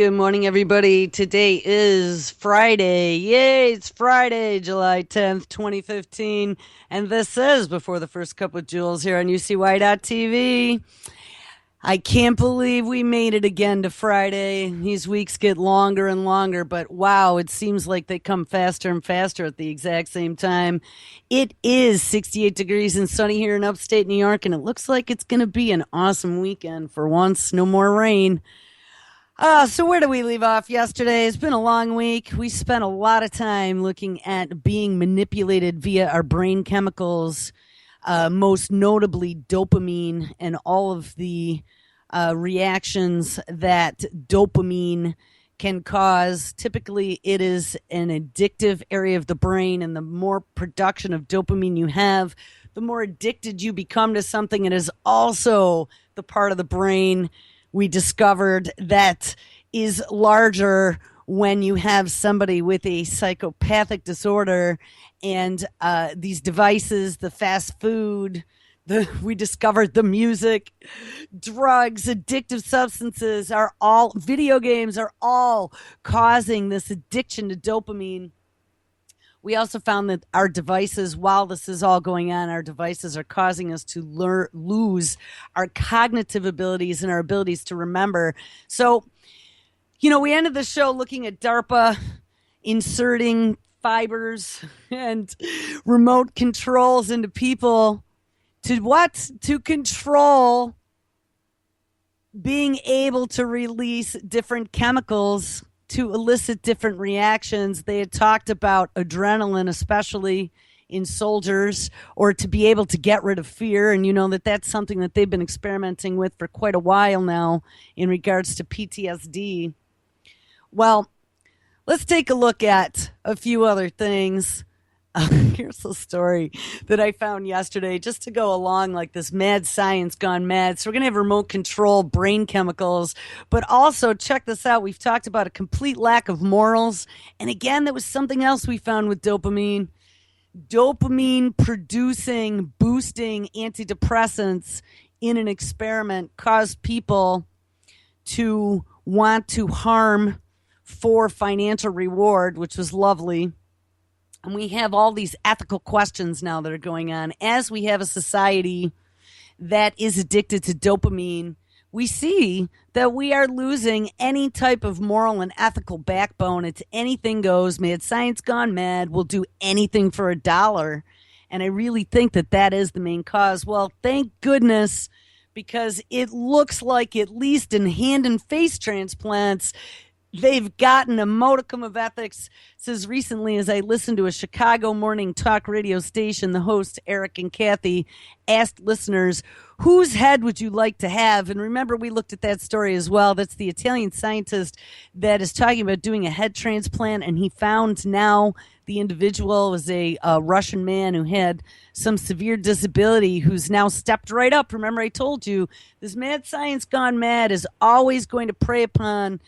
Good morning, everybody. Today is Friday. Yay, it's Friday, July 10th, 2015. And this is Before the First Cup with Jules here on UCY.TV. I can't believe we made it again to Friday. These weeks get longer and longer, but wow, it seems like they come faster and faster at the exact same time. It is 68 degrees and sunny here in upstate New York, and it looks like it's going to be an awesome weekend for once. No more rain. So where do we leave off yesterday? It's been a long week. We spent a lot of time looking at being manipulated via our brain chemicals, most notably dopamine and all of the reactions that dopamine can cause. Typically, it is an addictive area of the brain, and the more production of dopamine you have, the more addicted you become to something. It is also the part of the brain we discovered that is larger when you have somebody with a psychopathic disorder, and these devices, the fast food, we discovered the music, drugs, addictive substances are all, video games are all causing this addiction to dopamine. We also found that our devices, while this is all going on, our devices are causing us to lose our cognitive abilities and our abilities to remember. So, we ended the show looking at DARPA inserting fibers and remote controls into people to what? To control being able to release different chemicals to elicit different reactions. They had talked about adrenaline, especially in soldiers, or to be able to get rid of fear. And that's something that they've been experimenting with for quite a while now in regards to PTSD. Well, let's take a look at a few other things. Here's a story that I found yesterday just to go along like this mad science gone mad. So we're going to have remote control brain chemicals, but also check this out. We've talked about a complete lack of morals. And again, that was something else we found with dopamine. Dopamine producing, boosting antidepressants in an experiment caused people to want to harm for financial reward, which was lovely. And we have all these ethical questions now that are going on. As we have a society that is addicted to dopamine, we see that we are losing any type of moral and ethical backbone. It's anything goes. Mad science gone mad. We'll do anything for $1. And I really think that that is the main cause. Well, thank goodness, because it looks like, at least in hand and face transplants, they've gotten a modicum of ethics. Says recently, as I listened to a Chicago morning talk radio station, the hosts, Eric and Kathy, asked listeners, whose head would you like to have? And remember, we looked at that story as well. That's the Italian scientist that is talking about doing a head transplant. And he found now the individual was a Russian man who had some severe disability, who's now stepped right up. Remember, I told you, this mad science gone mad is always going to prey upon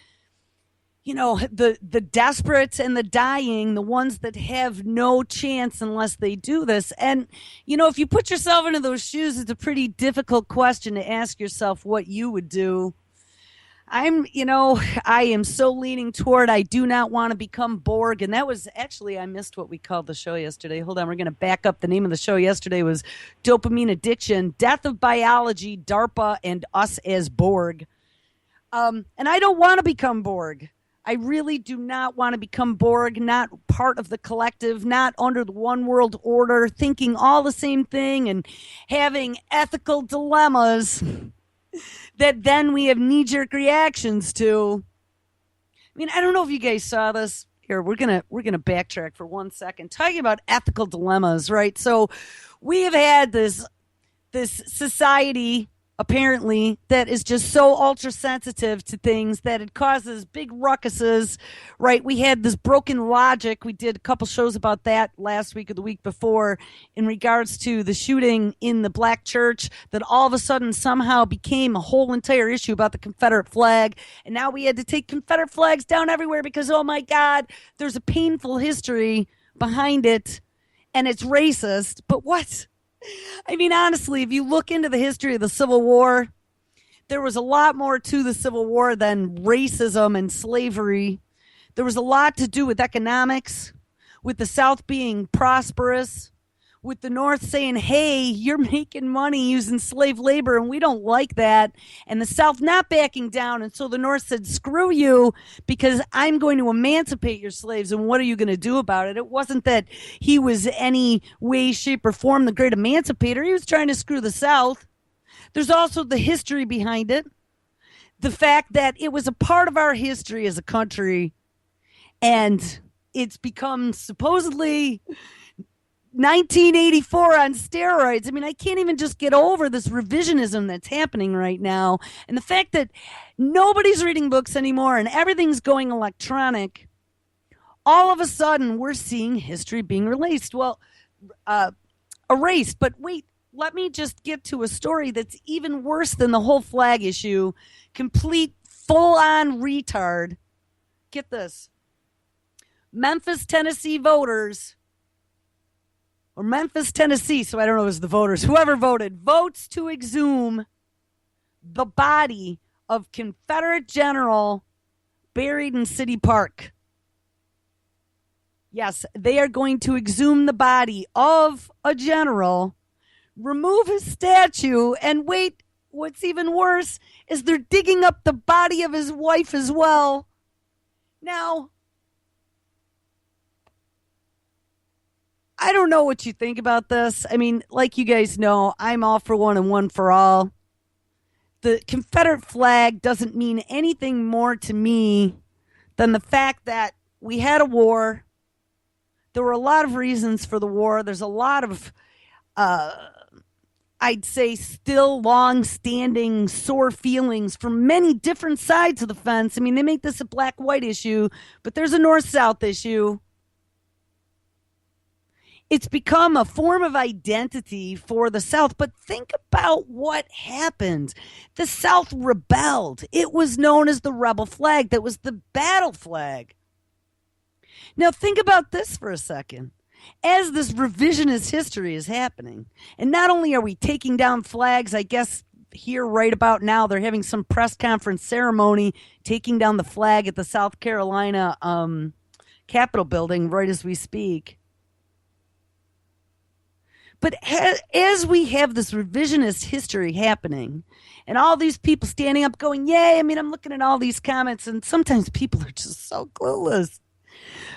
the desperate and the dying, the ones that have no chance unless they do this. And, if you put yourself into those shoes, it's a pretty difficult question to ask yourself what you would do. I am so leaning toward, I do not want to become Borg. And that was actually, I missed what we called the show yesterday. Hold on, we're going to back up. The name of the show yesterday was Dopamine Addiction, Death of Biology, DARPA, and Us as Borg. And I don't want to become Borg. I really do not want to become Borg, not part of the collective, not under the one world order, thinking all the same thing and having ethical dilemmas that then we have knee-jerk reactions to. I mean, I don't know if you guys saw this. Here, we're gonna backtrack for 1 second. Talking about ethical dilemmas, right? So we have had this society, apparently, that is just so ultra sensitive to things that it causes big ruckuses, right? We had this broken logic. We did a couple shows about that last week or the week before in regards to the shooting in the black church that all of a sudden somehow became a whole entire issue about the Confederate flag. And now we had to take Confederate flags down everywhere because, oh my God, there's a painful history behind it and it's racist. But what? I mean, honestly, if you look into the history of the Civil War, There was a lot more to the Civil War than racism and slavery. There was a lot to do with economics, with the South being prosperous, with the North saying, hey, you're making money using slave labor and we don't like that. And the South not backing down. And so the North said, screw you, because I'm going to emancipate your slaves. And what are you going to do about it? It wasn't that he was any way, shape, or form the great emancipator. He was trying to screw the South. There's also the history behind it. The fact that it was a part of our history as a country. And it's become supposedly 1984 on steroids. I mean, I can't even just get over this revisionism that's happening right now. And the fact that nobody's reading books anymore and everything's going electronic. All of a sudden, we're seeing history being erased. Well, erased. But wait, let me just get to a story that's even worse than the whole flag issue. Complete, full-on retard. Get this. Memphis, Tennessee voters, or Memphis, Tennessee, so I don't know if it was the voters, whoever voted, votes to exhume the body of Confederate general buried in City Park. Yes, they are going to exhume the body of a general, remove his statue, and wait, what's even worse is they're digging up the body of his wife as well. Now, I don't know what you think about this. I mean, like you guys know, I'm all for one and one for all. The Confederate flag doesn't mean anything more to me than the fact that we had a war. There were a lot of reasons for the war. There's a lot of, I'd say, still long-standing sore feelings from many different sides of the fence. I mean, they make this a black-white issue, but there's a north-south issue. It's become a form of identity for the South. But think about what happened. The South rebelled. It was known as the rebel flag. That was the battle flag. Now think about this for a second. As this revisionist history is happening, and not only are we taking down flags, I guess here right about now they're having some press conference ceremony taking down the flag at the South Carolina Capitol building right as we speak. But as we have this revisionist history happening and all these people standing up going, yay, I mean, I'm looking at all these comments and sometimes people are just so clueless.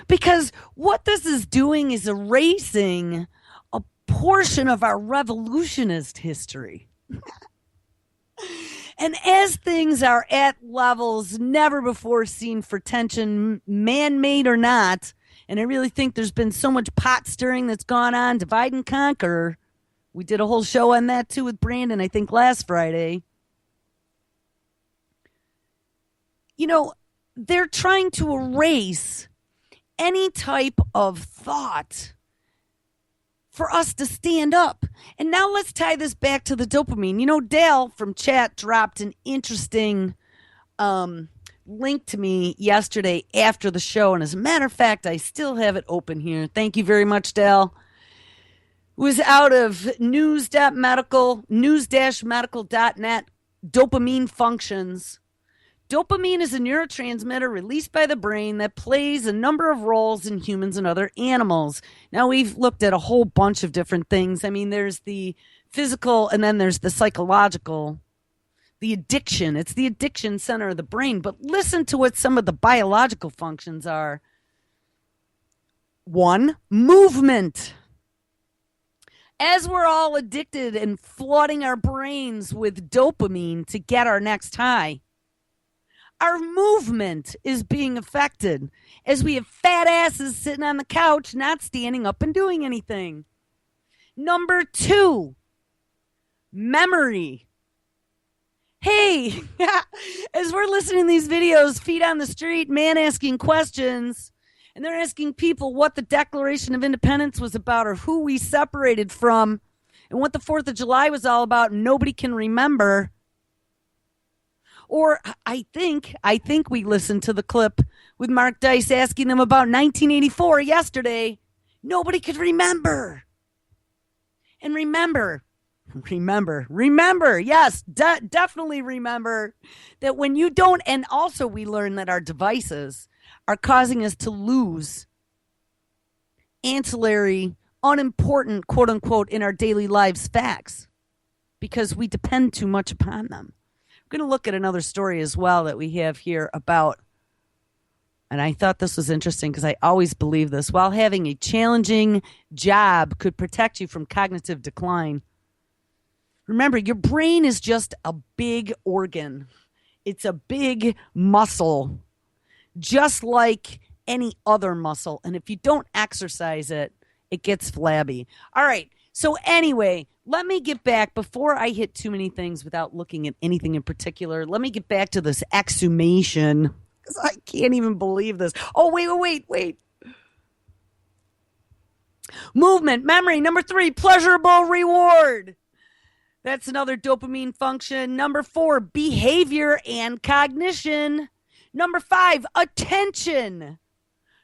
Because what this is doing is erasing a portion of our revolutionist history. And as things are at levels never before seen for tension, man-made or not, and I really think there's been so much pot stirring that's gone on, divide and conquer. We did a whole show on that too with Brandon, I think last Friday. You know, they're trying to erase any type of thought for us to stand up. And now let's tie this back to the dopamine. You know, Dale from chat dropped an interesting link to me yesterday after the show. And as a matter of fact, I still have it open here. Thank you very much, Dale. It was out of news-medical.net, dopamine functions. Dopamine is a neurotransmitter released by the brain that plays a number of roles in humans and other animals. Now, we've looked at a whole bunch of different things. I mean, there's the physical and then there's the psychological, the addiction. It's the addiction center of the brain. But listen to what some of the biological functions are. 1, movement. As we're all addicted and flooding our brains with dopamine to get our next high, our movement is being affected as we have fat asses sitting on the couch, not standing up and doing anything. Number 2, memory. Hey, as we're listening to these videos, feet on the street, man asking questions, and they're asking people what the Declaration of Independence was about or who we separated from and what the 4th of July was all about, and nobody can remember. Or I think we listened to the clip with Mark Dice asking them about 1984 yesterday. Nobody could remember. And remember, remember, yes, definitely remember that when you don't, and also we learn that our devices are causing us to lose ancillary, unimportant, quote unquote, in our daily lives facts because we depend too much upon them. We're going to look at another story as well that we have here about, and I thought this was interesting because I always believe this, while having a challenging job could protect you from cognitive decline. Remember, your brain is just a big organ. It's a big muscle, just like any other muscle. And if you don't exercise it, it gets flabby. All right. So anyway, let me get back before I hit too many things without looking at anything in particular. Let me get back to this exhumation because I can't even believe this. Oh, wait. Movement, memory. Number 3, pleasurable reward. That's another dopamine function. Number 4, behavior and cognition. Number 5, attention.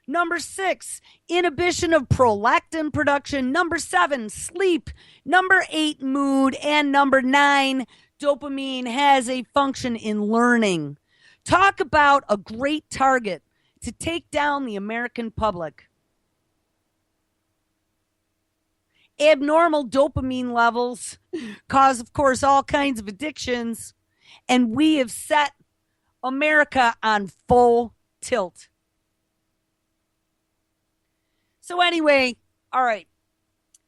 Number 6, inhibition of prolactin production. Number 7, sleep. Number 8, mood. And number 9, dopamine has a function in learning. Talk about a great target to take down the American public. Abnormal dopamine levels cause, of course, all kinds of addictions. And we have set America on full tilt. So anyway, all right.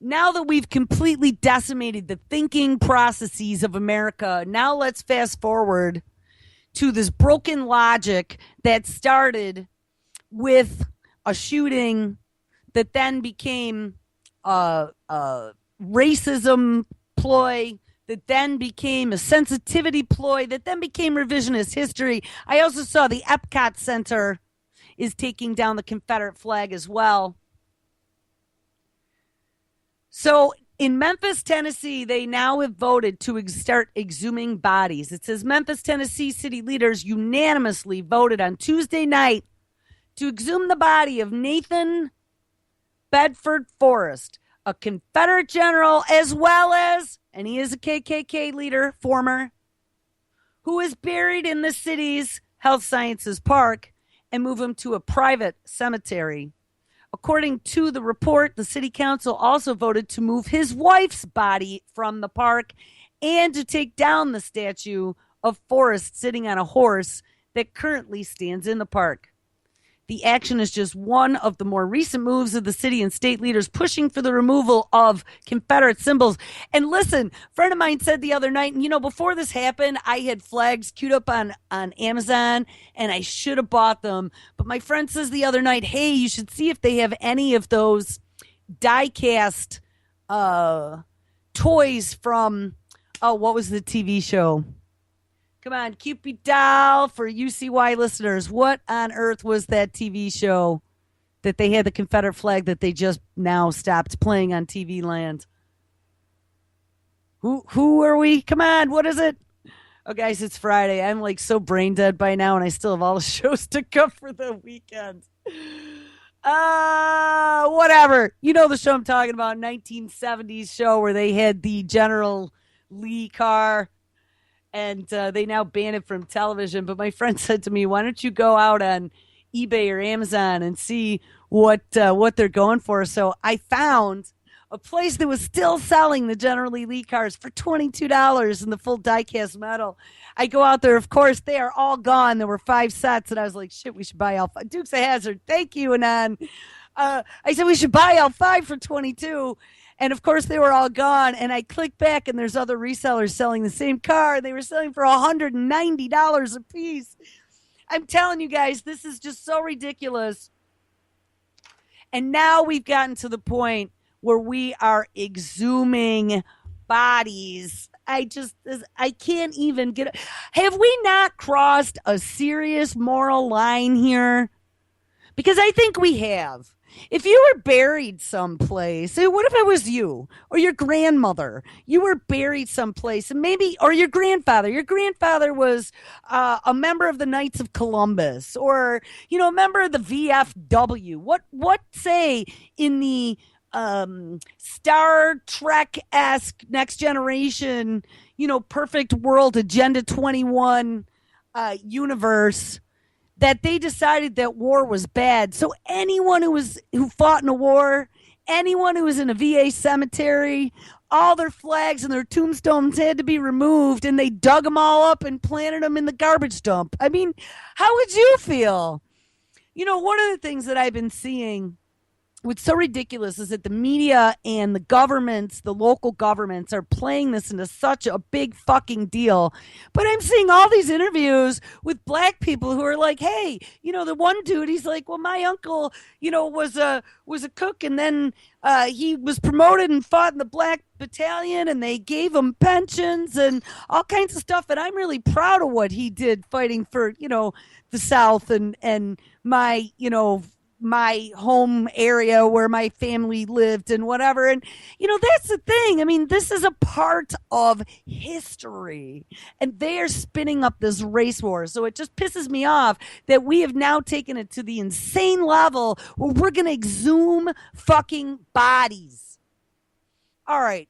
Now that we've completely decimated the thinking processes of America, now let's fast forward to this broken logic that started with a shooting that then became a racism ploy, that then became a sensitivity ploy, that then became revisionist history. I also saw the Epcot Center is taking down the Confederate flag as well. So in Memphis, Tennessee, they now have voted to start exhuming bodies. It says Memphis, Tennessee city leaders unanimously voted on Tuesday night to exhume the body of Nathan Bedford Forrest, a Confederate general, as well as, and he is a KKK leader, former, who is buried in the city's Health Sciences Park, and move him to a private cemetery. According to the report, the city council also voted to move his wife's body from the park and to take down the statue of Forrest sitting on a horse that currently stands in the park. The action is just one of the more recent moves of the city and state leaders pushing for the removal of Confederate symbols. And listen, a friend of mine said the other night, and you know, before this happened, I had flags queued up on Amazon, and I should have bought them. But my friend says the other night, hey, you should see if they have any of those die-cast toys from, what was the TV show? Come on, Cupid Doll for UCY listeners. What on earth was that TV show that they had the Confederate flag that they just now stopped playing on TV land? Who are we? Come on, what is it? Oh, guys, it's Friday. I'm like so brain dead by now, and I still have all the shows to come for the weekend. Whatever. You know the show I'm talking about, 1970s show where they had the General Lee car. And they now ban it from television. But my friend said to me, why don't you go out on eBay or Amazon and see what they're going for? So I found a place that was still selling the General Lee cars for $22 in the full die-cast metal. I go out there. Of course, they are all gone. There were 5 sets. And I was like, shit, we should buy all 5. Dukes of Hazzard, thank you, Anon. I said we should buy all 5 for $22. And, of course, they were all gone. And I clicked back, and there's other resellers selling the same car. They were selling for $190 a piece. I'm telling you guys, this is just so ridiculous. And now we've gotten to the point where we are exhuming bodies. I can't even get. Have we not crossed a serious moral line here? Because I think we have. If you were buried someplace, what if it was you or your grandmother? You were buried someplace, and maybe, or your grandfather. Your grandfather was a member of the Knights of Columbus, or a member of the VFW. What say in the Star Trek-esque Next Generation, perfect world Agenda 21 universe, that they decided that war was bad. So anyone who fought in a war, anyone who was in a VA cemetery, all their flags and their tombstones had to be removed, and they dug them all up and planted them in the garbage dump. I mean, how would you feel? One of the things that I've been seeing, what's so ridiculous, is that the media and the governments, the local governments, are playing this into such a big fucking deal. But I'm seeing all these interviews with black people who are like, hey, the one dude, he's like, well, my uncle, was a cook, and then he was promoted and fought in the black battalion, and they gave him pensions and all kinds of stuff. And I'm really proud of what he did fighting for, the South and my home area where my family lived and whatever. And, that's the thing. I mean, this is a part of history, and they are spinning up this race war. So it just pisses me off that we have now taken it to the insane level where we're going to exhume fucking bodies. All right.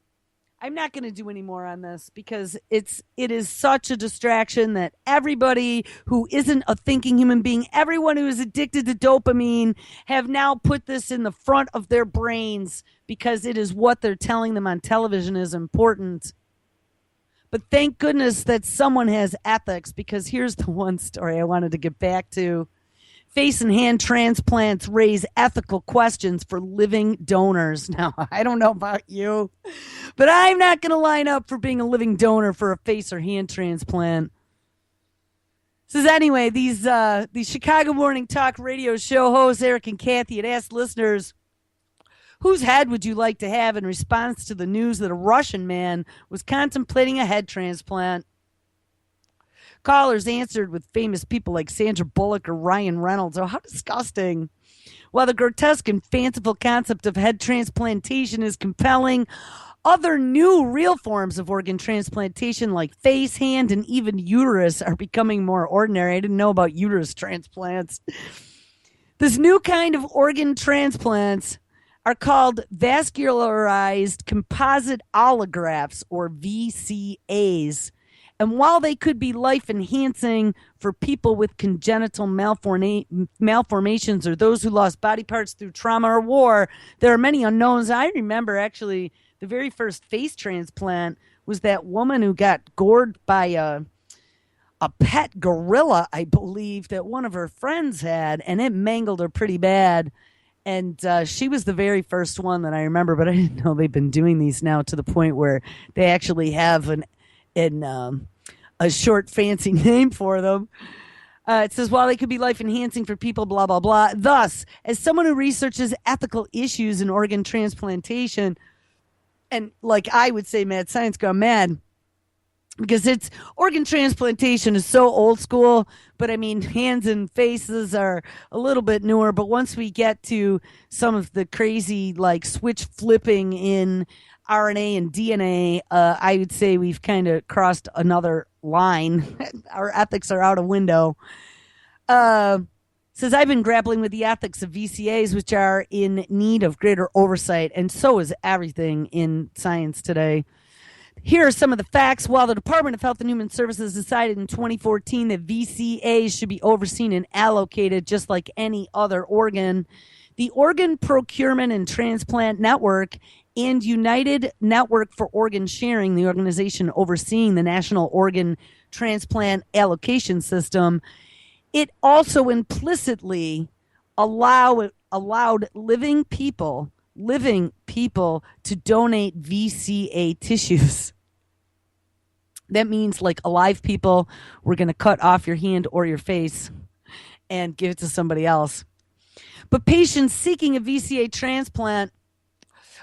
I'm not going to do any more on this because it is such a distraction that everybody who isn't a thinking human being, everyone who is addicted to dopamine, have now put this in the front of their brains because it is what they're telling them on television is important. But thank goodness that someone has ethics, because here's the one story I wanted to get back to. Face and hand transplants raise ethical questions for living donors. Now, I don't know about you, but I'm not going to line up for being a living donor for a face or hand transplant. Says anyway, these Chicago Morning Talk radio show hosts, Eric and Kathy, had asked listeners, whose head would you like to have, in response to the news that a Russian man was contemplating a head transplant. Callers answered with famous people like Sandra Bullock or Ryan Reynolds. Oh, how disgusting. While the grotesque and fanciful concept of head transplantation is compelling, other new real forms of organ transplantation like face, hand, and even uterus are becoming more ordinary. I didn't know about uterus transplants. This new kind of organ transplants are called vascularized composite allografts, or VCAs. And while they could be life-enhancing for people with congenital malformations or those who lost body parts through trauma or war, there are many unknowns. I remember, actually, the very first face transplant was that woman who got gored by a pet gorilla, I believe, that one of her friends had, and it mangled her pretty bad. And she was the very first one that I remember, but I didn't know they've been doing these now to the point where they actually have a short, fancy name for them. It says, while they could be life-enhancing for people, blah, blah, blah. Thus, as someone who researches ethical issues in organ transplantation, and like I would say, mad science gone mad, because organ transplantation is so old school, but I mean, hands and faces are a little bit newer. But once we get to some of the crazy, like, switch flipping in RNA and DNA, I would say we've kind of crossed another line. Our ethics are out a window. Says, I've been grappling with the ethics of VCAs, which are in need of greater oversight, and so is everything in science today. Here are some of the facts. While the Department of Health and Human Services decided in 2014 that VCAs should be overseen and allocated just like any other organ, the Organ Procurement and Transplant Network and United Network for Organ Sharing, the organization overseeing the National Organ Transplant Allocation System, it also implicitly allowed living people to donate VCA tissues. That means, like, alive people, we're going to cut off your hand or your face and give it to somebody else. But patients seeking a VCA transplant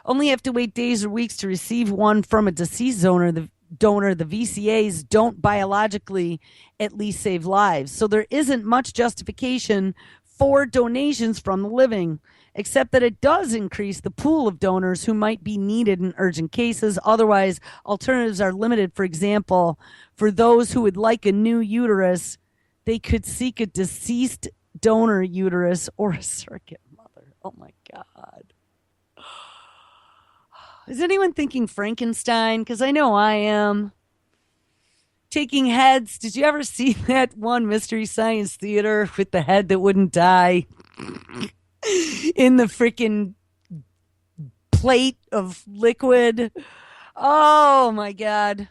only have to wait days or weeks to receive one from a deceased donor. The VCAs don't biologically at least save lives. So there isn't much justification for donations from the living, except that it does increase the pool of donors who might be needed in urgent cases. Otherwise, alternatives are limited. For example, for those who would like a new uterus, they could seek a deceased donor uterus or a surrogate mother. Oh, my God. Is anyone thinking Frankenstein? Because I know I am. Taking heads. Did you ever see that one Mystery Science Theater with the head that wouldn't die in the freaking plate of liquid? Oh my God.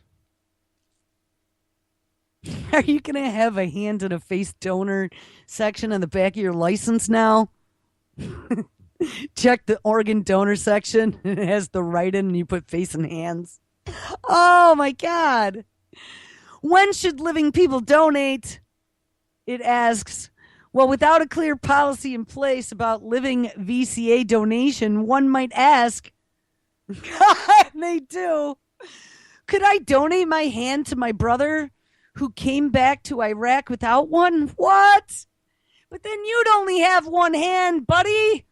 Are you going to have a hand and a face donor section on the back of your license now? Check the organ donor section. It has the write-in and you put face and hands. Oh my God. When should living people donate? It asks. Well, without a clear policy in place about living VCA donation, one might ask, they do, could I donate my hand to my brother who came back to Iraq without one? What? But then you'd only have one hand, buddy.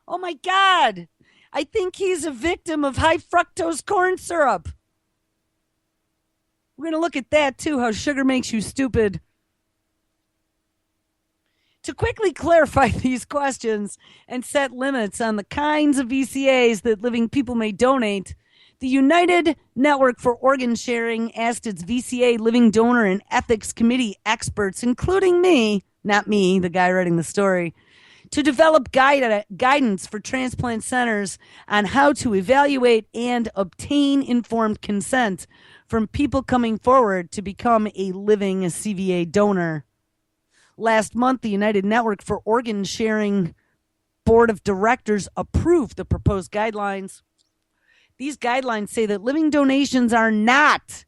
Oh my God. I think he's a victim of high fructose corn syrup. We're going to look at that too, how sugar makes you stupid. To quickly clarify these questions and set limits on the kinds of VCAs that living people may donate, the United Network for Organ Sharing asked its VCA Living Donor and Ethics Committee experts, including me, not me, the guy writing the story, to develop guidance for transplant centers on how to evaluate and obtain informed consent from people coming forward to become a living CVA donor. Last month, the United Network for Organ Sharing Board of Directors approved the proposed guidelines. These guidelines say that living donations are not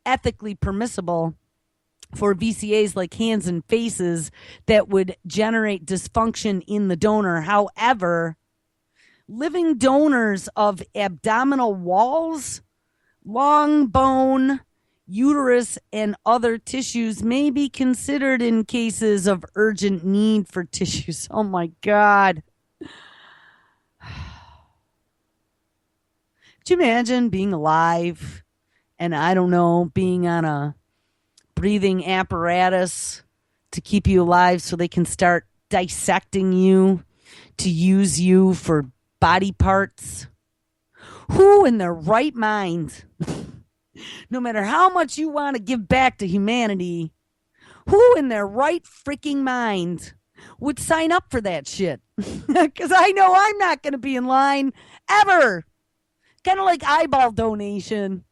ethically permissible for VCAs like hands and faces that would generate dysfunction in the donor. However, living donors of abdominal walls, long bone, uterus, and other tissues may be considered in cases of urgent need for tissues. Oh my God. Could you imagine being alive and, I don't know, being on a breathing apparatus to keep you alive so they can start dissecting you to use you for body parts? Who in their right mind, no matter how much you want to give back to humanity, who in their right freaking mind would sign up for that shit? Because I know I'm not going to be in line ever. Kind of like eyeball donation.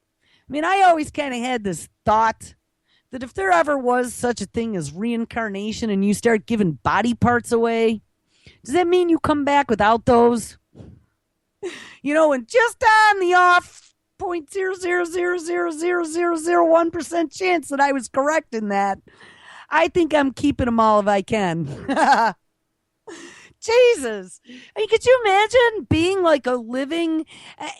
I mean, I always kind of had this thought that if there ever was such a thing as reincarnation and you start giving body parts away, does that mean you come back without those? You know, and just on the off 0.0000001% chance that I was correct in that, I think I'm keeping them all if I can. Jesus. I mean, could you imagine being like a living...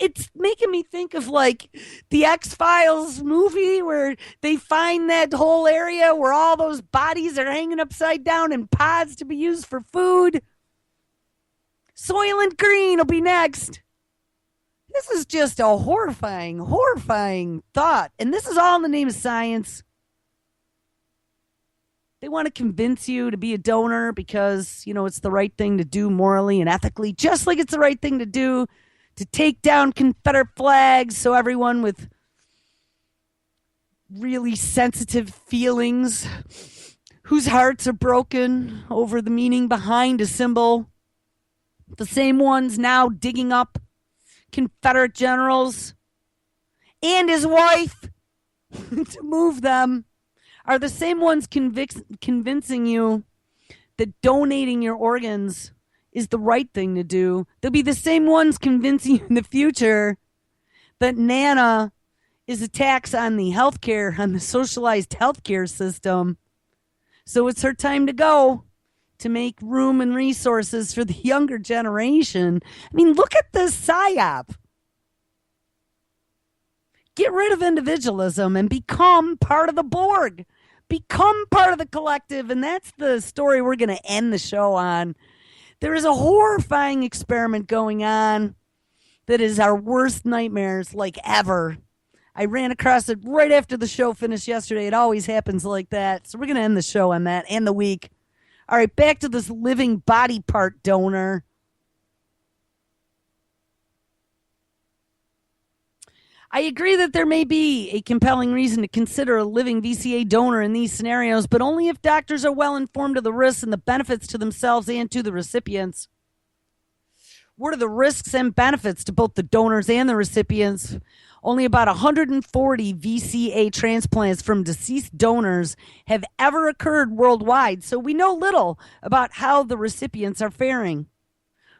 It's making me think of like the X-Files movie where they find that whole area where all those bodies are hanging upside down in pods to be used for food. Soylent Green will be next. This is just a horrifying thought. And this is all in the name of science. They want to convince you to be a donor because, you know, it's the right thing to do morally and ethically, just like it's the right thing to do to take down Confederate flags so everyone with really sensitive feelings, whose hearts are broken over the meaning behind a symbol, the same ones now digging up Confederate generals and his wife to move them, are the same ones convincing you that donating your organs is the right thing to do. They'll be the same ones convincing you in the future that Nana is a tax on the healthcare, on the socialized healthcare system. So it's her time to go to make room and resources for the younger generation. I mean, look at this psyop. Get rid of individualism and become part of the Borg. Become part of the collective, and that's the story we're going to end the show on. There is a horrifying experiment going on that is our worst nightmares, like ever. I ran across it right after the show finished yesterday. It always happens like that. So we're going to end the show on that and the week. All right, back to this living body part donor. I agree that there may be a compelling reason to consider a living VCA donor in these scenarios, but only if doctors are well informed of the risks and the benefits to themselves and to the recipients. What are the risks and benefits to both the donors and the recipients? Only about 140 VCA transplants from deceased donors have ever occurred worldwide, so we know little about how the recipients are faring.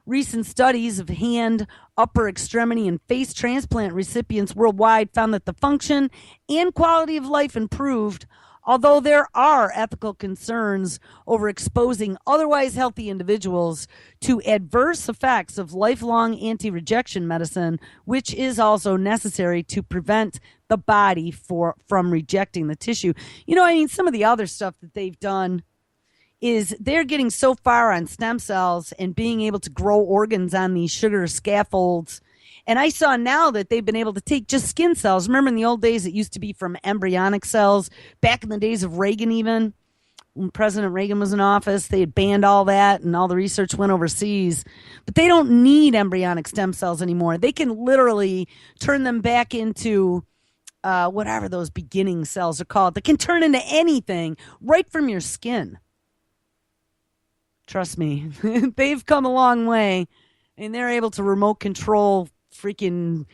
Recent studies of hand, upper extremity, and face transplant recipients worldwide found that the function and quality of life improved, although there are ethical concerns over exposing otherwise healthy individuals to adverse effects of lifelong anti-rejection medicine, which is also necessary to prevent the body from rejecting the tissue. Some of the other stuff that they've done is they're getting so far on stem cells and being able to grow organs on these sugar scaffolds. And I saw now that they've been able to take just skin cells. Remember in the old days, it used to be from embryonic cells. Back in the days of Reagan, even when President Reagan was in office, they had banned all that and all the research went overseas. But they don't need embryonic stem cells anymore. They can literally turn them back into whatever those beginning cells are called. They can turn into anything right from your skin. Trust me, they've come a long way, and they're able to remote control freaking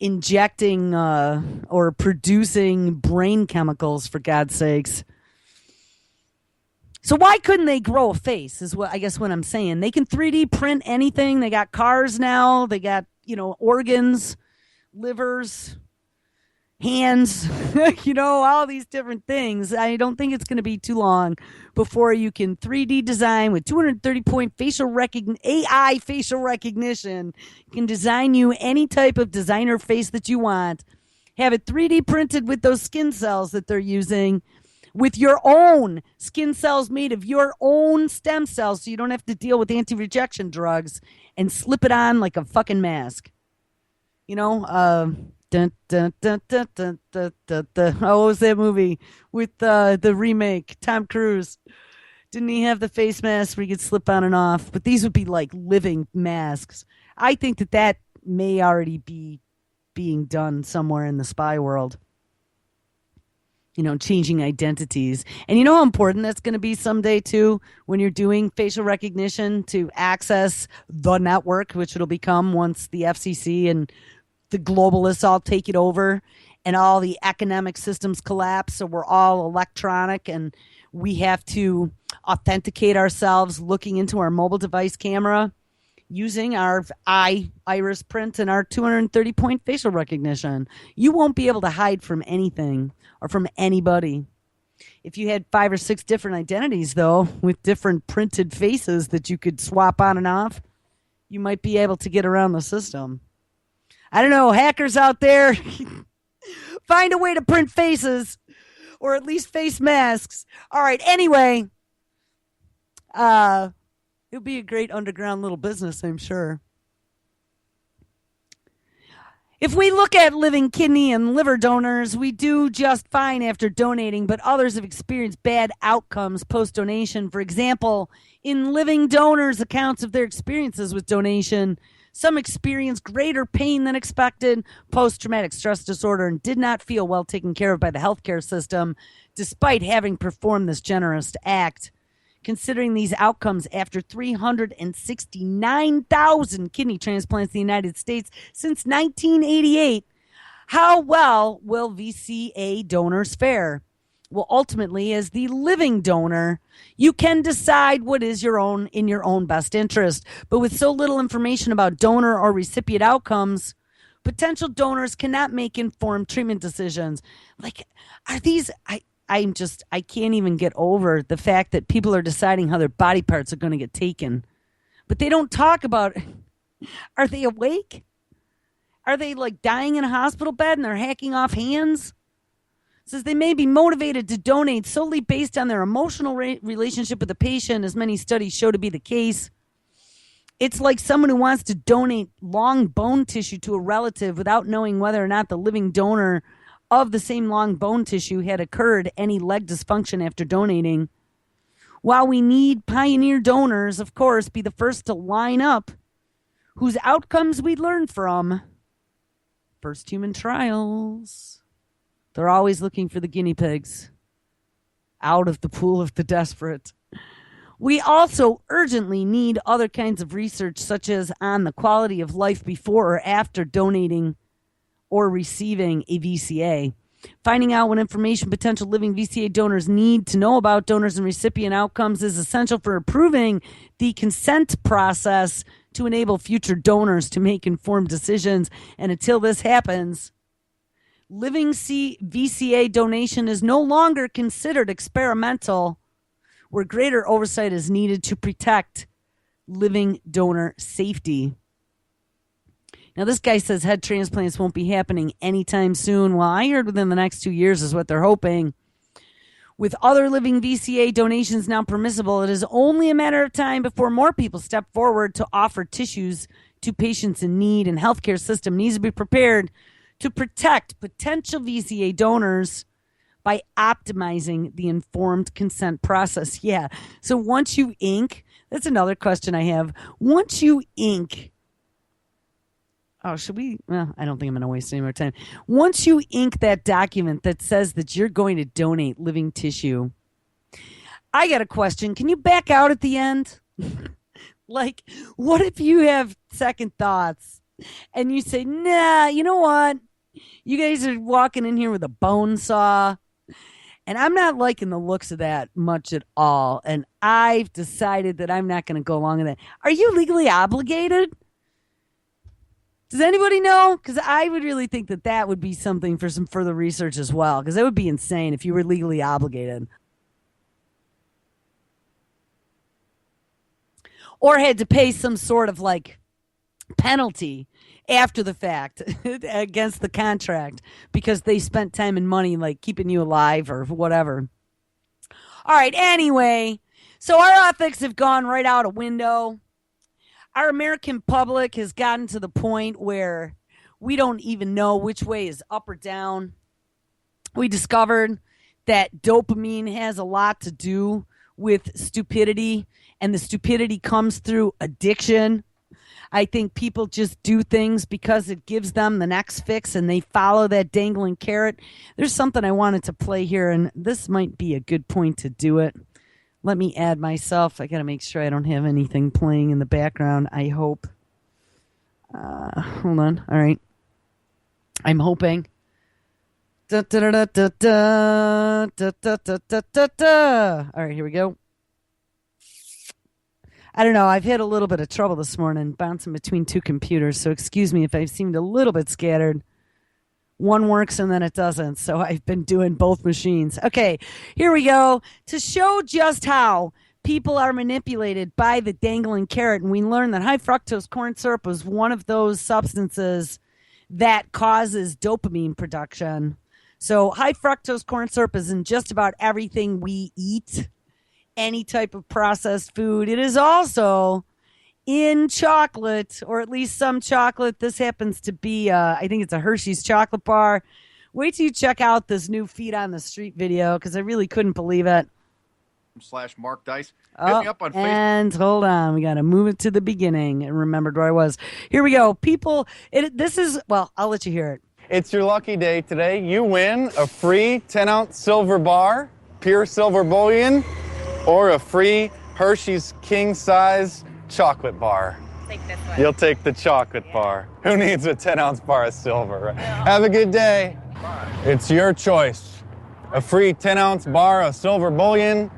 injecting or producing brain chemicals, for God's sakes. So why couldn't they grow a face is what I'm saying. They can 3D print anything. They got cars now. They got, organs, livers, hands, all these different things. I don't think it's going to be too long before you can 3D design with 230-point AI facial recognition. You can design you any type of designer face that you want. Have it 3D printed with those skin cells that they're using, with your own skin cells made of your own stem cells, so you don't have to deal with anti-rejection drugs, and slip it on like a fucking mask. Dun, dun, dun, dun, dun, dun, dun, dun. Oh, what was that movie with the remake? Tom Cruise. Didn't he have the face mask where you could slip on and off? But these would be like living masks. I think that may already be being done somewhere in the spy world. Changing identities. And you know how important that's going to be someday, too, when you're doing facial recognition to access the network, which it'll become once the FCC and the globalists all take it over and all the economic systems collapse. So we're all electronic and we have to authenticate ourselves looking into our mobile device camera using our iris print and our 230-point facial recognition. You won't be able to hide from anything or from anybody. If you had 5 or 6 different identities, though, with different printed faces that you could swap on and off, you might be able to get around the system. I don't know, hackers out there, find a way to print faces or at least face masks. All right, anyway, it'll be a great underground little business, I'm sure. If we look at living kidney and liver donors, we do just fine after donating, but others have experienced bad outcomes post-donation. For example, in living donors' accounts of their experiences with donation, some experienced greater pain than expected, post-traumatic stress disorder, and did not feel well taken care of by the healthcare system, despite having performed this generous act. Considering these outcomes after 369,000 kidney transplants in the United States since 1988, how well will VCA donors fare? Well, ultimately, as the living donor, you can decide what is in your own best interest. But with so little information about donor or recipient outcomes, potential donors cannot make informed treatment decisions. Like, are these... I can't even get over the fact that people are deciding how their body parts are going to get taken. But they don't talk about, are they awake? Are they like dying in a hospital bed and they're hacking off hands? It says they may be motivated to donate solely based on their emotional relationship with the patient, as many studies show to be the case. It's like someone who wants to donate long bone tissue to a relative without knowing whether or not the living donor of the same long bone tissue had occurred any leg dysfunction after donating. While we need pioneer donors, of course, be the first to line up, whose outcomes we learn from, First human trials. They're always looking for the guinea pigs out of the pool of the desperate. We also urgently need other kinds of research, such as on the quality of life before or after donating or receiving a VCA. Finding out what information potential living VCA donors need to know about donors and recipient outcomes is essential for improving the consent process to enable future donors to make informed decisions. And until this happens, living VCA donation is no longer considered experimental, where greater oversight is needed to protect living donor safety. Now, this guy says head transplants won't be happening anytime soon. Well, I heard within the next 2 years is what they're hoping. With other living VCA donations now permissible, it is only a matter of time before more people step forward to offer tissues to patients in need, and healthcare system needs to be prepared to protect potential VCA donors by optimizing the informed consent process. Yeah. So once you ink, that's another question I have. Once you ink, should we? Well, I don't think I'm going to waste any more time. Once you ink that document that says that you're going to donate living tissue, I got a question. Can you back out at the end? Like, what if you have second thoughts and you say, nah, you know what? You guys are walking in here with a bone saw, and I'm not liking the looks of that much at all, and I've decided that I'm not going to go along with that. Are you legally obligated? Does anybody know? Because I would really think that that would be something for some further research as well, because that would be insane if you were legally obligated. Or had to pay some sort of like penalty after the fact against the contract because they spent time and money like keeping you alive or whatever. All right, anyway, so our ethics have gone right out a window. Our American public has gotten to the point where we don't even know which way is up or down. We discovered that dopamine has a lot to do with stupidity, and the stupidity comes through addiction. I think people just do things because it gives them the next fix, and they follow that dangling carrot. There's something I wanted to play here, and this might be a good point to do it. Let me add myself. I got to make sure I don't have anything playing in the background, I hope. Hold on. All right. I'm hoping. Da, da, da, da, da, da, da, da, da, da, da. All right, here we go. I don't know. I've had a little bit of trouble this morning bouncing between two computers, so excuse me if I've seemed a little bit scattered. One works and then it doesn't, so I've been doing both machines. Okay, here we go. To show just how people are manipulated by the dangling carrot, and we learned that high fructose corn syrup was one of those substances that causes dopamine production. So high fructose corn syrup is in just about everything we eat, any type of processed food. It is also in chocolate, or at least some chocolate. This happens to be, I think it's a Hershey's chocolate bar. Wait till you check out this new Feet on the Street video, because I really couldn't believe it. /Mark Dice. Hit me up on Facebook. And hold on, we got to move it to the beginning and remembered where I was. Here we go. People, I'll let you hear it. It's your lucky day today. You win a free 10-ounce silver bar, pure silver bullion, or a free Hershey's king-size chocolate bar. Take this one. You'll take the chocolate bar. Who needs a 10-ounce bar of silver? Right? Have a good day. It's your choice. A free 10-ounce bar of silver bullion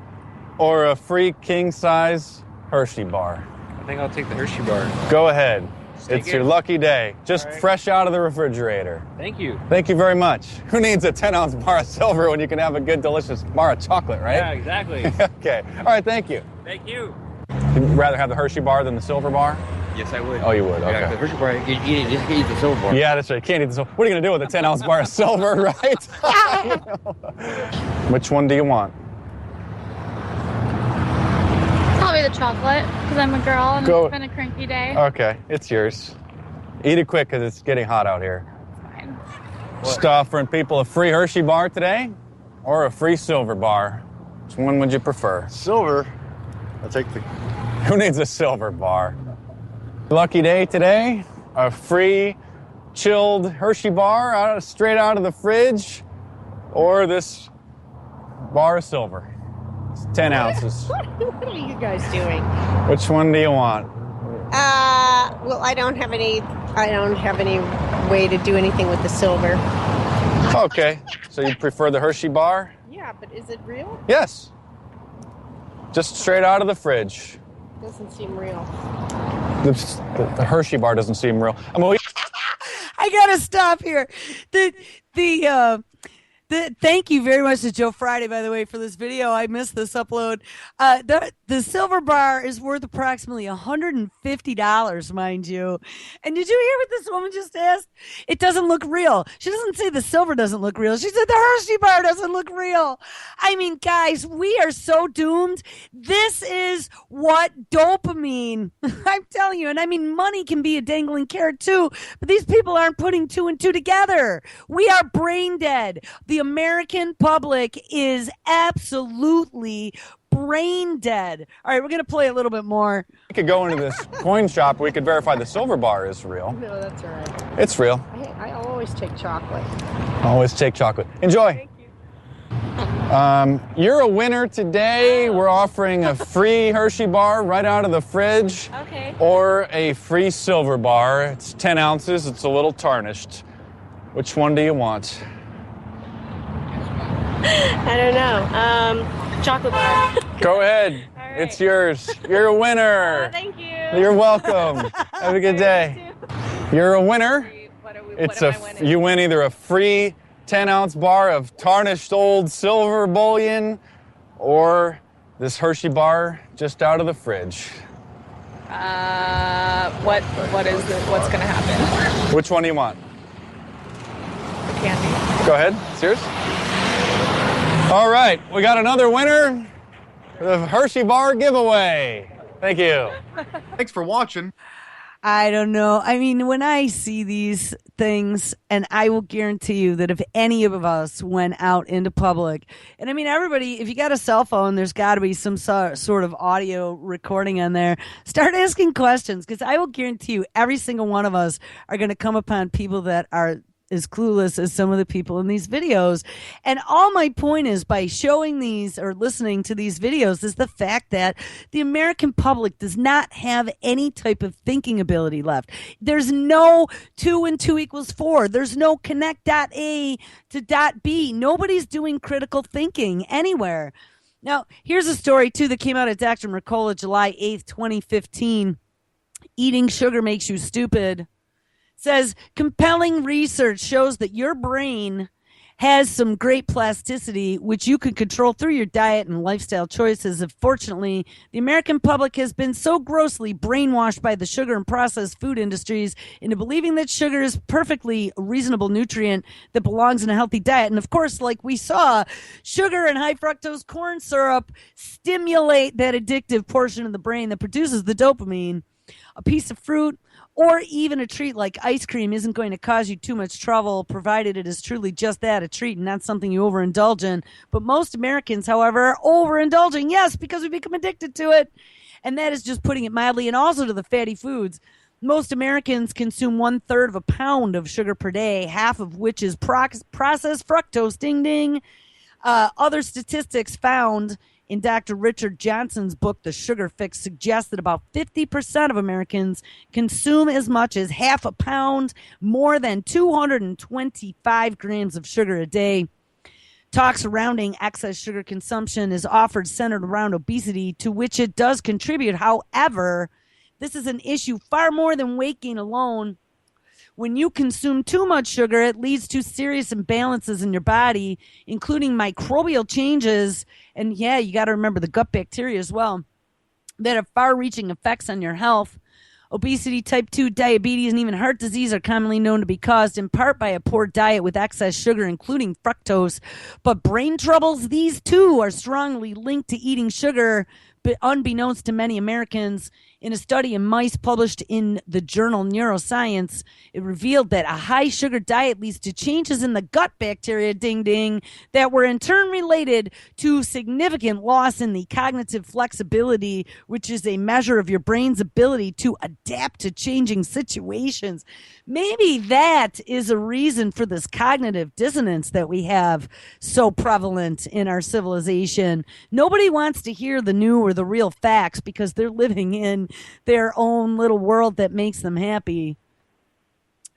or a free king-size Hershey bar. I think I'll take the Hershey bar. Go ahead. It's your lucky day. Just fresh out of the refrigerator. Thank you. Thank you very much. Who needs a 10-ounce bar of silver when you can have a good, delicious bar of chocolate, right? Yeah, exactly. Okay. All right, thank you. Thank you. You'd rather have the Hershey bar than the silver bar? Yes, I would. Oh, you would? Okay. Yeah, the Hershey bar, you just can't eat the silver bar. Yeah, that's right. You can't eat the silver. What are you going to do with a 10-ounce bar of silver, right? Which one do you want? Probably the chocolate, because I'm a girl and it's been a cranky day. Okay, it's yours. Eat it quick because it's getting hot out here. Fine. Just offering people a free Hershey bar today or a free silver bar. Which one would you prefer? Silver. I'll take the... Who needs a silver bar? Lucky day today, a free chilled Hershey bar straight out of the fridge, or this bar of silver. It's 10 ounces. What are you guys doing? Which one do you want? Well, I don't have any way to do anything with the silver. Okay, so you prefer the Hershey bar? Yeah, but is it real? Yes. Just straight out of the fridge. Doesn't seem real. The Hershey bar doesn't seem real. I gotta stop here. Thank you very much to Joe Friday, by the way, for this video. I missed this upload. The silver bar is worth approximately $150, mind you. And did you hear what this woman just asked? It doesn't look real. She doesn't say the silver doesn't look real. She said the Hershey bar doesn't look real. I mean, guys, we are so doomed. This is what dopamine, I'm telling you. And I mean, money can be a dangling carrot too, but these people aren't putting two and two together. We are brain dead. The American public is absolutely brain dead. All right, we're going to play a little bit more. We could go into this coin shop. We could verify the silver bar is real. No, that's all right. It's real. I always take chocolate. Always take chocolate. Enjoy. Thank you. You're a winner today. We're offering a free Hershey bar right out of the fridge. Okay. Or a free silver bar. It's 10 ounces. It's a little tarnished. Which one do you want? I don't know. Chocolate bar. Go ahead. All right. It's yours. You're a winner. Thank you. You're welcome. Have a good day. You're a winner. What am It's I winning? you win either a free 10-ounce bar of tarnished old silver bullion or this Hershey bar just out of the fridge. What is it? What's gonna happen? Which one do you want? The candy. Go ahead. It's yours. All right. We got another winner. The Hershey bar giveaway. Thank you. Thanks for watching. I don't know. I mean, when I see these things, and I will guarantee you that if any of us went out into public, and I mean, everybody, if you got a cell phone, there's got to be some sort of audio recording on there. Start asking questions, because I will guarantee you every single one of us are going to come upon people that are as clueless as some of the people in these videos. And all my point is, by showing these or listening to these videos, is the fact that the American public does not have any type of thinking ability left. There's no 2 and 2 equals 4. There's no connect dot A to dot B. Nobody's doing critical thinking anywhere. Now, here's a story, too, that came out of Dr. Mercola, July 8th, 2015. Eating sugar makes you stupid. Says compelling research shows that your brain has some great plasticity, which you can control through your diet and lifestyle choices. Unfortunately, the American public has been so grossly brainwashed by the sugar and processed food industries into believing that sugar is perfectly reasonable nutrient that belongs in a healthy diet. And of course, like we saw, sugar and high fructose corn syrup stimulate that addictive portion of the brain that produces the dopamine. A piece of fruit or even a treat like ice cream isn't going to cause you too much trouble, provided it is truly just that, a treat, and not something you overindulge in. But most Americans, however, are overindulging, yes, because we become addicted to it. And that is just putting it mildly. And also to the fatty foods. Most Americans consume 1/3 of a pound of sugar per day, half of which is processed fructose. Ding, ding. Other statistics found in Dr. Richard Johnson's book, The Sugar Fix, suggests that about 50% of Americans consume as much as half a pound, more than 225 grams of sugar a day. Talk surrounding excess sugar consumption is often centered around obesity, to which it does contribute. However, this is an issue far more than weight gain alone. When you consume too much sugar, it leads to serious imbalances in your body, including microbial changes. And yeah, you got to remember the gut bacteria as well, that have far-reaching effects on your health. Obesity, type 2 diabetes, and even heart disease are commonly known to be caused in part by a poor diet with excess sugar, including fructose. But brain troubles, these too are strongly linked to eating sugar But unbeknownst to many Americans, in a study in mice published in the journal Neuroscience, it revealed that a high sugar diet leads to changes in the gut bacteria, ding ding, that were in turn related to significant loss in the cognitive flexibility, which is a measure of your brain's ability to adapt to changing situations. Maybe that is a reason for this cognitive dissonance that we have so prevalent in our civilization. Nobody wants to hear the new or the real facts because they're living in their own little world that makes them happy.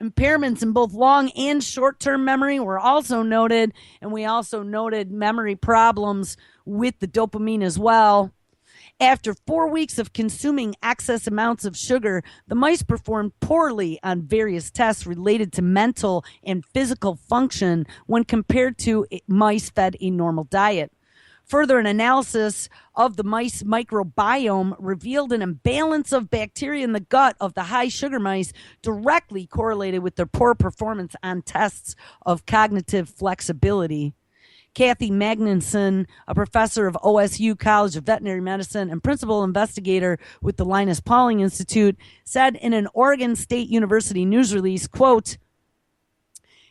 Impairments in both long and short-term memory were also noted, and we also noted memory problems with the dopamine as well. After 4 weeks of consuming excess amounts of sugar, the mice performed poorly on various tests related to mental and physical function when compared to mice fed a normal diet. Further, an analysis of the mice microbiome revealed an imbalance of bacteria in the gut of the high sugar mice directly correlated with their poor performance on tests of cognitive flexibility. Kathy Magnuson, a professor of OSU College of Veterinary Medicine and principal investigator with the Linus Pauling Institute, said in an Oregon State University news release, quote,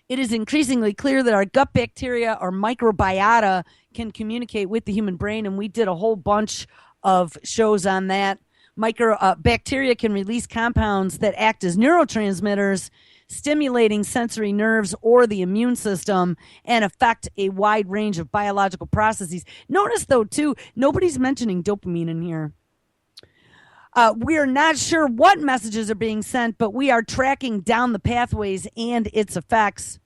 "It is increasingly clear that our gut bacteria or microbiota can communicate with the human brain," and we did a whole bunch of shows on that. Bacteria can release compounds that act as neurotransmitters, stimulating sensory nerves or the immune system, and affect a wide range of biological processes. Notice, though, too, nobody's mentioning dopamine in here. We are not sure what messages are being sent, but we are tracking down the pathways and its effects.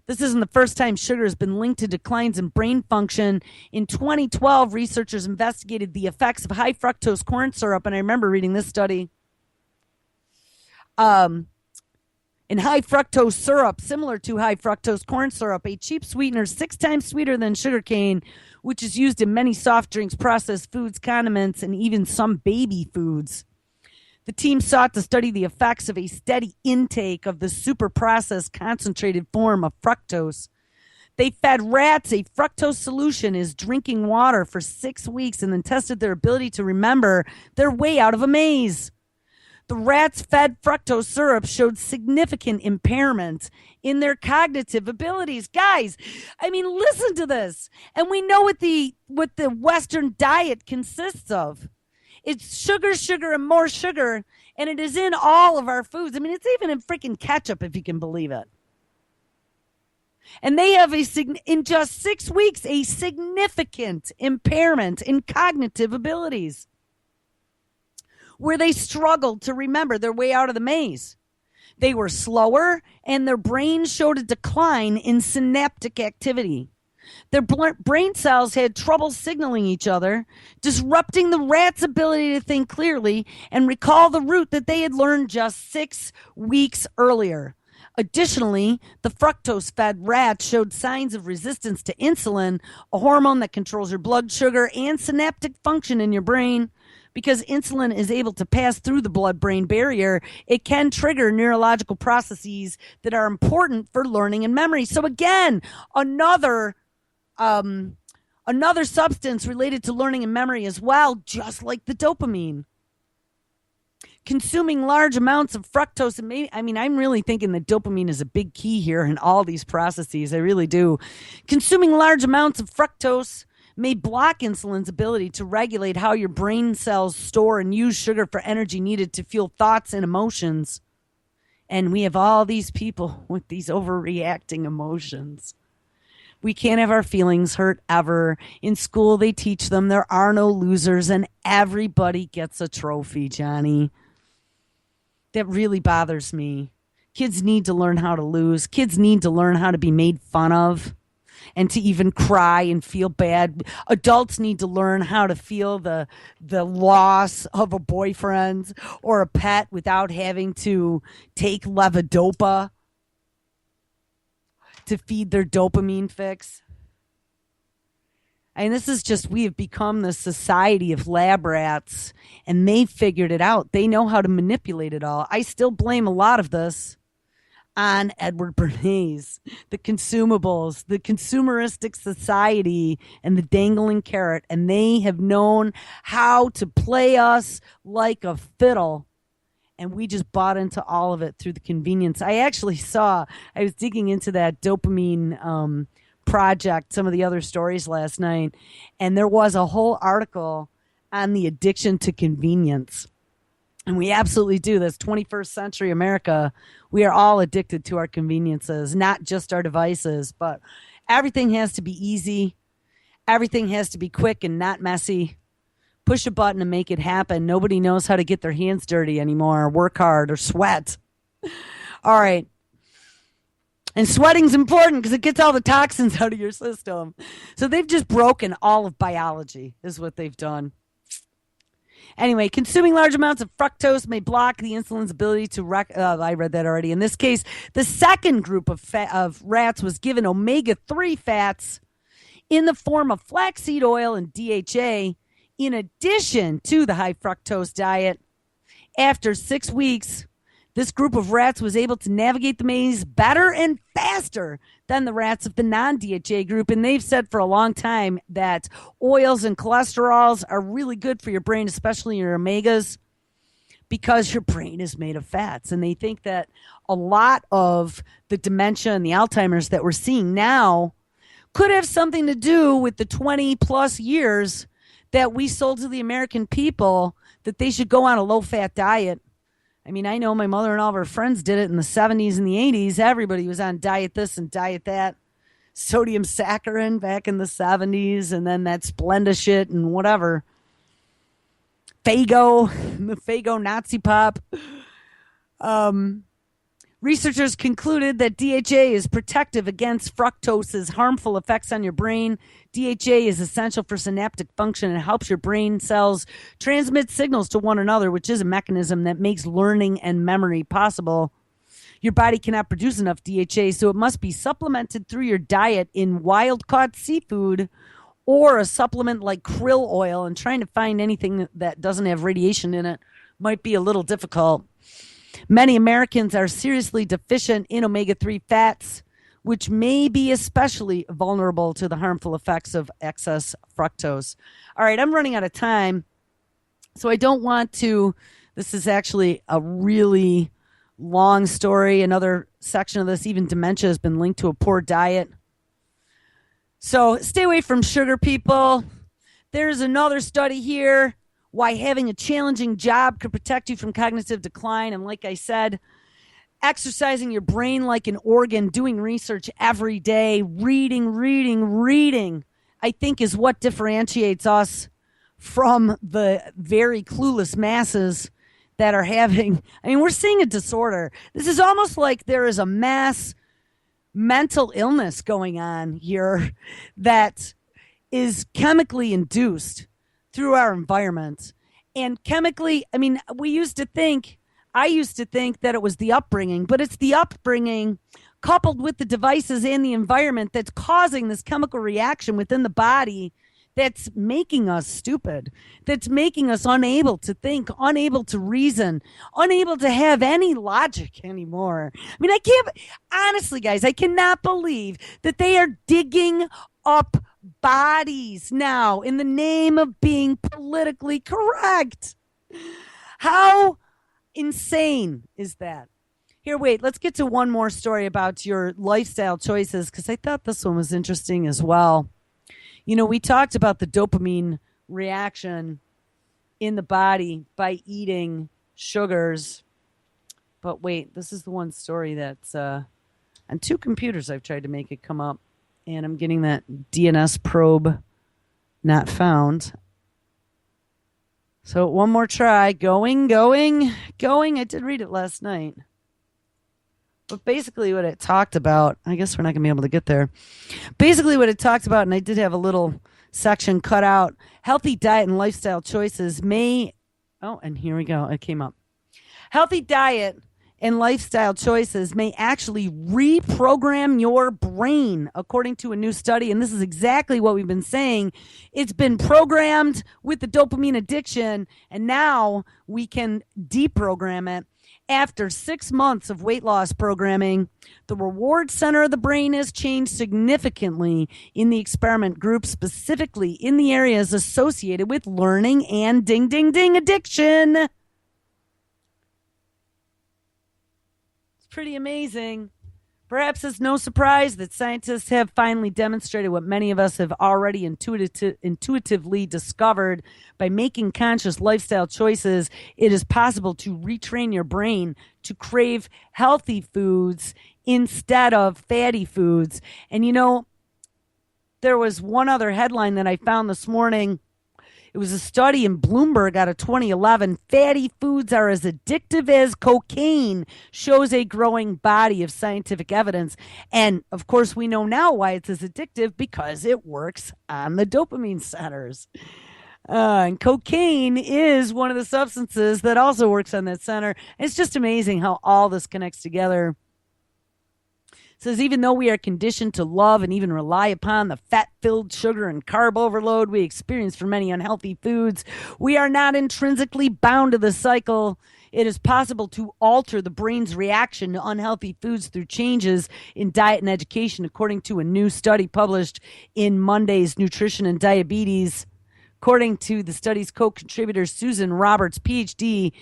This isn't the first time sugar has been linked to declines in brain function. In 2012, researchers investigated the effects of high fructose corn syrup, and I remember reading this study. In high fructose syrup, similar to high fructose corn syrup, a cheap sweetener 6 times sweeter than sugarcane, which is used in many soft drinks, processed foods, condiments, and even some baby foods. The team sought to study the effects of a steady intake of the super processed concentrated form of fructose. They fed rats a fructose solution as drinking water for 6 weeks and then tested their ability to remember their way out of a maze. The rats fed fructose syrup showed significant impairment in their cognitive abilities. Guys, I mean, listen to this. And we know what the Western diet consists of. It's sugar, sugar, and more sugar, and it is in all of our foods. I mean, it's even in freaking ketchup, if you can believe it. And they have, in just 6 weeks, a significant impairment in cognitive abilities, where they struggled to remember their way out of the maze. They were slower, and their brains showed a decline in synaptic activity. Their brain cells had trouble signaling each other, disrupting the rat's ability to think clearly and recall the route that they had learned just 6 weeks earlier. Additionally, the fructose-fed rats showed signs of resistance to insulin, a hormone that controls your blood sugar and synaptic function in your brain. Because insulin is able to pass through the blood-brain barrier, it can trigger neurological processes that are important for learning and memory. So again, another substance related to learning and memory as well, just like the dopamine. Consuming large amounts of fructose, and maybe, I mean, I'm really thinking that dopamine is a big key here in all these processes. I really do. Consuming large amounts of fructose may block insulin's ability to regulate how your brain cells store and use sugar for energy needed to fuel thoughts and emotions. And we have all these people with these overreacting emotions. We can't have our feelings hurt ever. In school, they teach them there are no losers and everybody gets a trophy, Johnny. That really bothers me. Kids need to learn how to lose. Kids need to learn how to be made fun of and to even cry and feel bad. Adults need to learn how to feel the loss of a boyfriend or a pet without having to take levodopa to feed their dopamine fix. And this is just, we have become the society of lab rats, and they figured it out. They know how to manipulate it all. I still blame a lot of this on Edward Bernays, the consumables, the consumeristic society, and the dangling carrot. And they have known how to play us like a fiddle. And we just bought into all of it through the convenience. I was digging into that dopamine project, some of the other stories last night, and there was a whole article on the addiction to convenience. And we absolutely do. This 21st century America, we are all addicted to our conveniences, not just our devices, but everything has to be easy. Everything has to be quick and not messy. Push a button and make it happen. Nobody knows how to get their hands dirty anymore, or work hard, or sweat. All right. And sweating's important because it gets all the toxins out of your system. So they've just broken all of biology, is what they've done. Anyway, consuming large amounts of fructose may block the insulin's ability to I read that already. In this case, the second group of rats was given omega-3 fats in the form of flaxseed oil and DHA, in addition to the high fructose diet. After 6 weeks, this group of rats was able to navigate the maze better and faster than the rats of the non-DHA group. And they've said for a long time that oils and cholesterols are really good for your brain, especially your omegas, because your brain is made of fats. And they think that a lot of the dementia and the Alzheimer's that we're seeing now could have something to do with the 20 plus years that we sold to the American people that they should go on a low-fat diet. I mean, I know my mother and all of her friends did it in the 70s and the 80s. Everybody was on diet this and diet that. Sodium saccharin back in the 70s, and then that Splenda shit and whatever. Fago, the Fago Nazi pop. Researchers concluded that DHA is protective against fructose's harmful effects on your brain. DHA is essential for synaptic function and helps your brain cells transmit signals to one another, which is a mechanism that makes learning and memory possible. Your body cannot produce enough DHA, so it must be supplemented through your diet in wild-caught seafood or a supplement like krill oil, and trying to find anything that doesn't have radiation in it might be a little difficult. Many Americans are seriously deficient in omega-3 fats, which may be especially vulnerable to the harmful effects of excess fructose. All right, I'm running out of time, so I don't want to. This is actually a really long story. Another section of this, even dementia, has been linked to a poor diet. So stay away from sugar, people. There's another study here. Why having a challenging job could protect you from cognitive decline. And like I said, exercising your brain like an organ, doing research every day, reading, I think is what differentiates us from the very clueless masses that are having, I mean, we're seeing a disorder. This is almost like there is a mass mental illness going on here that is chemically induced through our environment. And chemically, I mean, I used to think that it was the upbringing, but it's the upbringing coupled with the devices and the environment that's causing this chemical reaction within the body that's making us stupid, that's making us unable to think, unable to reason, unable to have any logic anymore. I mean, honestly, guys, I cannot believe that they are digging up bodies now in the name of being politically correct. How insane is that? Here, wait, let's get to one more story about your lifestyle choices, because I thought this one was interesting as well. You know, we talked about the dopamine reaction in the body by eating sugars. But wait, this is the one story that's on two computers I've tried to make it come up. And I'm getting that DNS probe not found. So one more try. Going. I did read it last night. But basically what it talked about, I guess we're not going to be able to get there. Basically what it talked about, and I did have a little section cut out, healthy diet and lifestyle choices may, and here we go, it came up. Healthy diet and lifestyle choices may actually reprogram your brain, according to a new study. And this is exactly what we've been saying. It's been programmed with the dopamine addiction, and now we can deprogram it. After 6 months of weight loss programming, the reward center of the brain has changed significantly in the experiment group, specifically in the areas associated with learning and ding, ding, ding addiction. It's pretty amazing. Perhaps it's no surprise that scientists have finally demonstrated what many of us have already intuitively discovered. By making conscious lifestyle choices, it is possible to retrain your brain to crave healthy foods instead of fatty foods. And you know, there was one other headline that I found this morning. It was a study in Bloomberg out of 2011. Fatty foods are as addictive as cocaine, shows a growing body of scientific evidence. And of course, we know now why it's as addictive, because it works on the dopamine centers. And cocaine is one of the substances that also works on that center. It's just amazing how all this connects together. It says, even though we are conditioned to love and even rely upon the fat-filled sugar and carb overload we experience from many unhealthy foods, we are not intrinsically bound to the cycle. It is possible to alter the brain's reaction to unhealthy foods through changes in diet and education, according to a new study published in Monday's Nutrition and Diabetes. According to the study's co-contributor, Susan Roberts, PhD,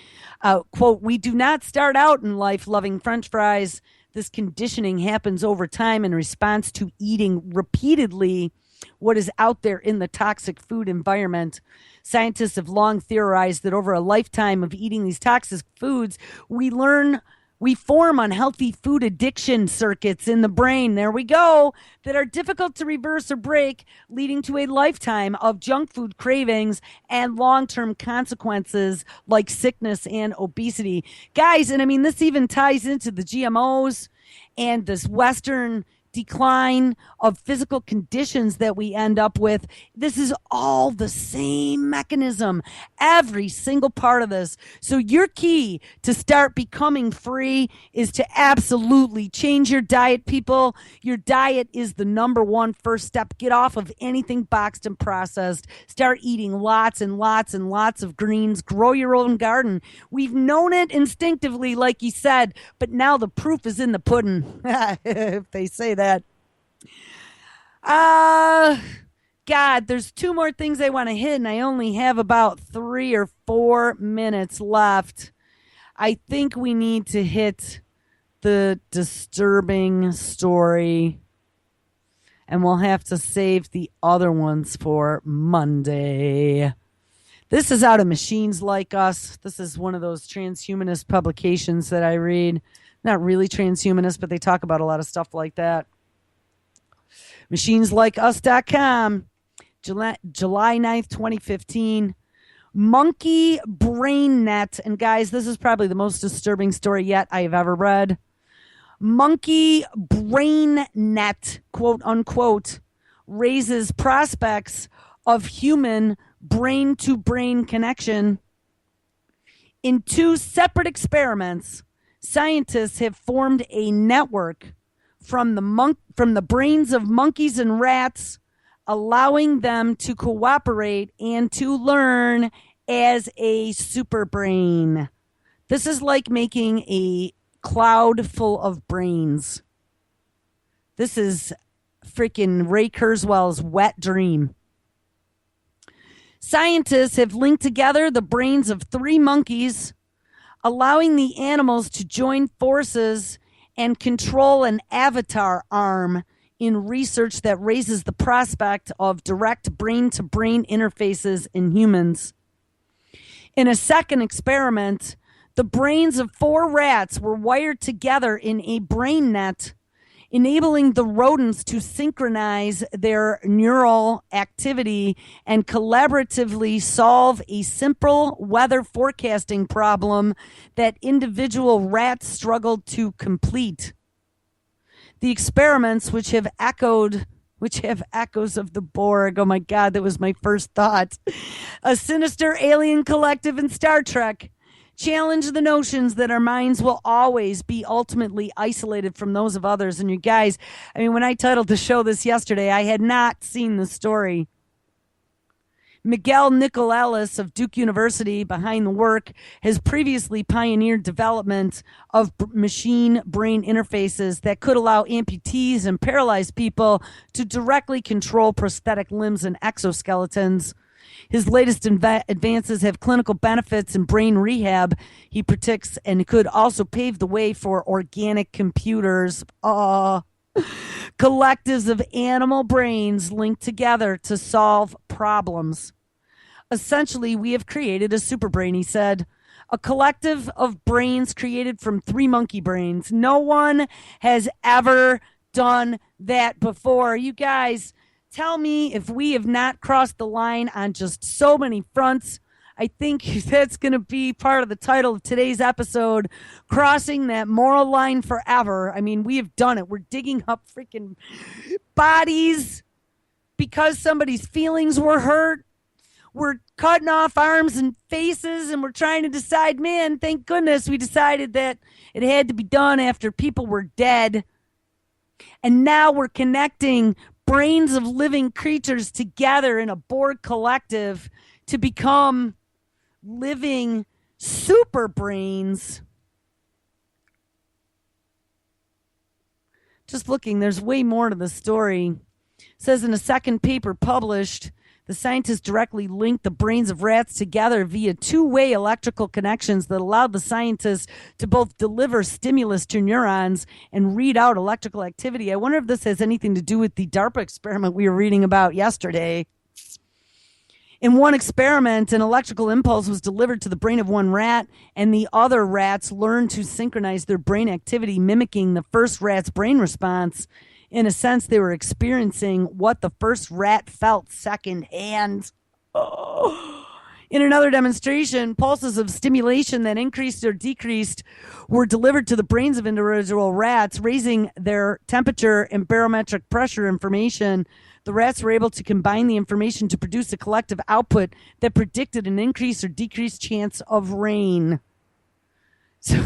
quote, we do not start out in life loving French fries. This conditioning happens over time in response to eating repeatedly what is out there in the toxic food environment. Scientists have long theorized that over a lifetime of eating these toxic foods, we form unhealthy food addiction circuits in the brain. There we go. That are difficult to reverse or break, leading to a lifetime of junk food cravings and long-term consequences like sickness and obesity. Guys, and I mean, this even ties into the GMOs and this Western decline of physical conditions that we end up with. This is all the same mechanism, every single part of this. So your key to start becoming free is to absolutely change your diet, people. Your diet is the number one first step. Get off of anything boxed and processed. Start eating lots and lots and lots of greens. Grow your own garden. We've known it instinctively, like you said, but now the proof is in the pudding, if they say that. God, there's two more things I want to hit, and I only have about 3 or 4 minutes left. I think we need to hit the disturbing story, and we'll have to save the other ones for Monday. This is out of Machines Like Us. This is one of those transhumanist publications that I read. Not really transhumanist, but they talk about a lot of stuff like that. MachinesLikeUs.com, July 9th, 2015. Monkey Brain Net. And guys, this is probably the most disturbing story yet I have ever read. Monkey Brain Net, quote unquote, raises prospects of human brain-to-brain connection. In 2 separate experiments, scientists have formed a network from the brains of monkeys and rats, allowing them to cooperate and to learn as a super brain. This is like making a cloud full of brains. This is freaking Ray Kurzweil's wet dream. Scientists have linked together the brains of 3 monkeys, allowing the animals to join forces and control an avatar arm in research that raises the prospect of direct brain-to-brain interfaces in humans. In a second experiment, the brains of 4 rats were wired together in a brain net, enabling the rodents to synchronize their neural activity and collaboratively solve a simple weather forecasting problem that individual rats struggled to complete. The experiments, which have echoes of the Borg. Oh my God, that was my first thought. A sinister alien collective in Star Trek, challenge the notions that our minds will always be ultimately isolated from those of others. And you guys, I mean, when I titled the show this yesterday, I had not seen the story. Miguel Nicolelis of Duke University, behind the work, has previously pioneered development of machine-brain interfaces that could allow amputees and paralyzed people to directly control prosthetic limbs and exoskeletons. His latest advances have clinical benefits in brain rehab, he predicts, and could also pave the way for organic computers. Collectives of animal brains linked together to solve problems. Essentially, we have created a superbrain, he said. A collective of brains created from 3 monkey brains. No one has ever done that before. You guys, tell me if we have not crossed the line on just so many fronts. I think that's going to be part of the title of today's episode, Crossing That Moral Line Forever. I mean, we have done it. We're digging up freaking bodies because somebody's feelings were hurt. We're cutting off arms and faces, and we're trying to decide, man, thank goodness we decided that it had to be done after people were dead. And now we're connecting brains of living creatures together in a Borg collective to become living super brains. Just looking, there's way more to the story. It says in a second paper published, the scientists directly linked the brains of rats together via 2-way electrical connections that allowed the scientists to both deliver stimulus to neurons and read out electrical activity. I wonder if this has anything to do with the DARPA experiment we were reading about yesterday. In one experiment, an electrical impulse was delivered to the brain of one rat, and the other rats learned to synchronize their brain activity, mimicking the first rat's brain response. In a sense, they were experiencing what the first rat felt secondhand. In another demonstration, pulses of stimulation that increased or decreased were delivered to the brains of individual rats, raising their temperature and barometric pressure information. The rats were able to combine the information to produce a collective output that predicted an increase or decreased chance of rain. So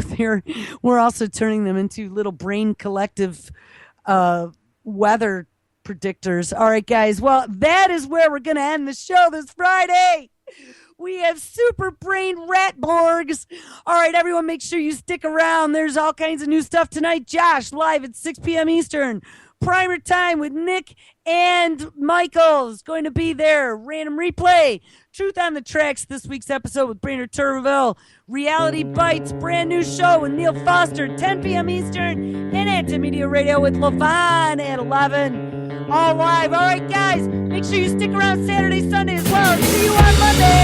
we're also turning them into little brain collective weather predictors. All right, guys. Well, that is where we're going to end the show this Friday. We have super brain rat Borgs. All right, everyone, make sure you stick around. There's all kinds of new stuff tonight. Josh, live at 6 p.m. Eastern. Primer time with Nick and Michael is going to be there. Random replay. Truth on the Tracks, this week's episode with Brainerd Turville. Reality Bites, brand new show with Neil Foster, 10 p.m. Eastern. And Anti-Media Radio with LaVon at 11. All live. All right, guys, make sure you stick around Saturday, Sunday as well. See you on Monday.